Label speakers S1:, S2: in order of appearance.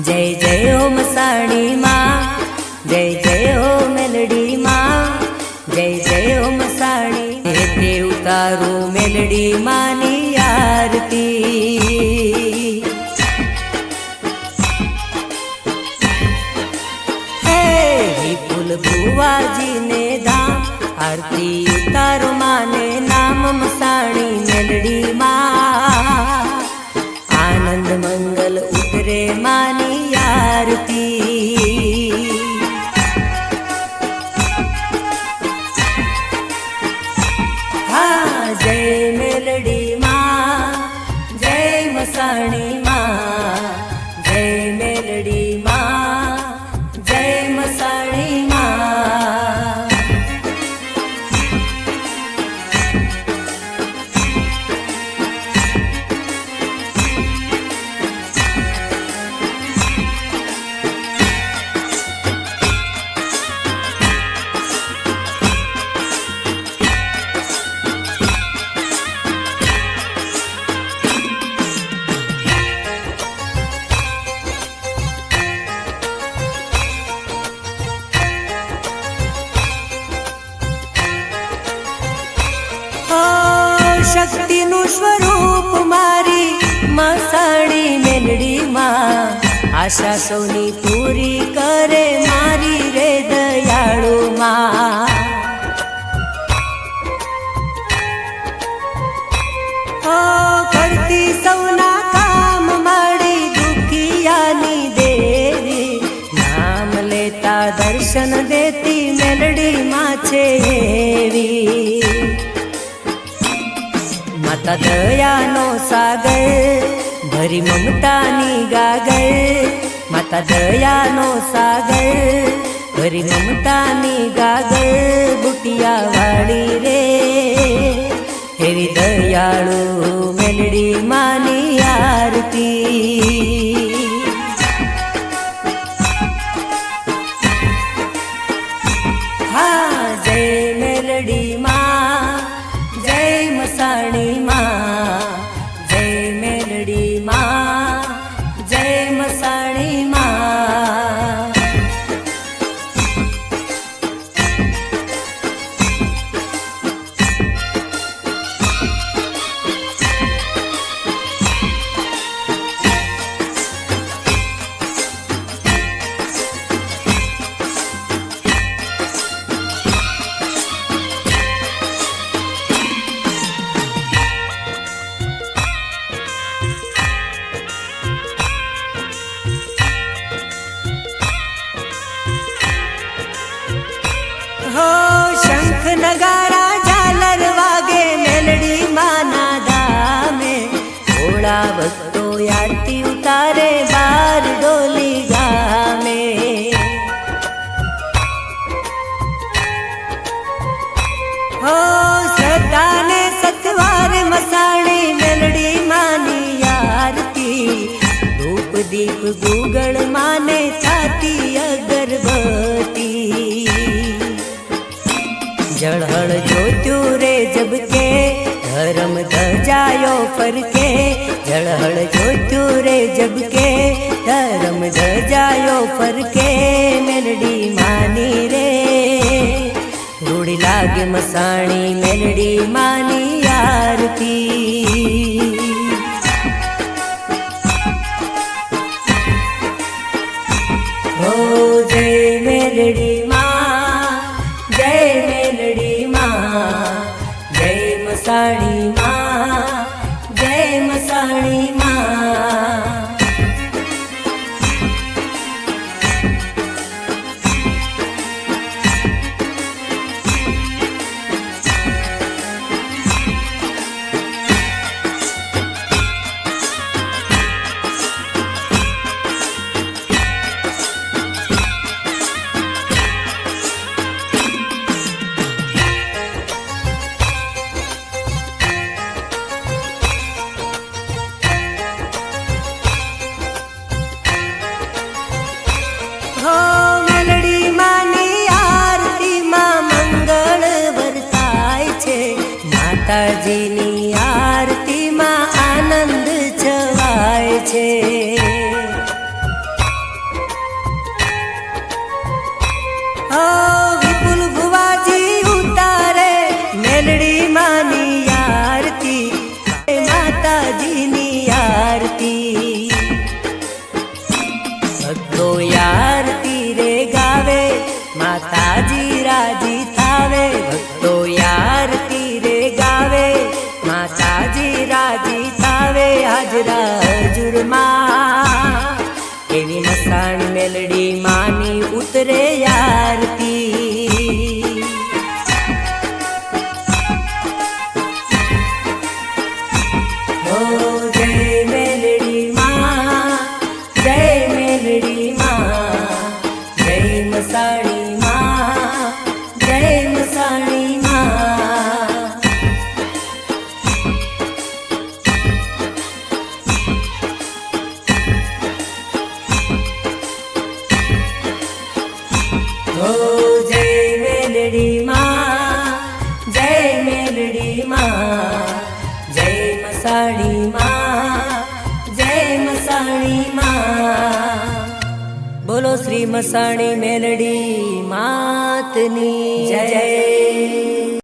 S1: जय जय हो मसाणी माँ, जय जय हो मेलडी माँ, जय जय हो मसाणी। ते उतारो मेलडी मानी आरती। फूल बुवाजी ने धाम आरती उतारो माने नाम मसाणी मेलडी माँ। आनंद मंगल उतरे मानी आरती। हाँ जय मेलडी माँ, जय मसाणी माँ, जय मेलडी माँ, जय मसाणी माँ। शक्तिनु स्वरूप मारी मसाणी मेलडी माँ। आशा सौनी पूरी करे मारी रे दयाळु माँ। करती सौना काम माड़ी दुखियानी देवी। नाम लेता दर्शन देती मेलडी माँ छे एवी। माता दयानो सागर भरी ममतानी गागर। माता दयानो सागर भरी ममतानी गागर। बुटिया वाली रे हेवी दयाळु मेलडी मानी आरती। हाँ जय मेलडी माँ, जय मसाणी माँ, जय मेलडी माँ, जय मसाणी माँ। हो शंख नगारा झालर वागे मेलडी माना धामे। थोड़ा भक्तो आरती उतारे बार डोली गामे। हो श्रद्धा ने सतवार मसाणी मेलडी मानी आरती। धूप दीप गूगल माने छाती अगरबत्ती। जड़हड़ जोत्यो रे जब के धर्म ध्वजायो फरके। जड़हड़ जोत्यो रे जब के धर्म ध्वजायो फरके। मेलडी मानी रे रूड़ी लागे मसाणी मेलडी मानी आरती। हो जय मेलडी माँ, जय मेलडी माँ, जय मसाणी माँ, जय मसाणी माँ। માતાજીની આરતીમાં આનંદ છવાય છે। ભક્તો આરતી રે ગાવે, માતાજી રાજી થાવે. ભક્તો આરતી રે ગાવે, માતાજી રાજી થાવે. હાજરા હજુરમાં એવી મસાણી મેલડી માની ઉતરે આરતી. મસાણી માં, જય મસાણી માં. ઓ જય મેલડી માં, જય મેલડી માં, જય મસાણી માં, જય મસાણી માં. બોલો શ્રી મસાણી મેલડી માતની જય.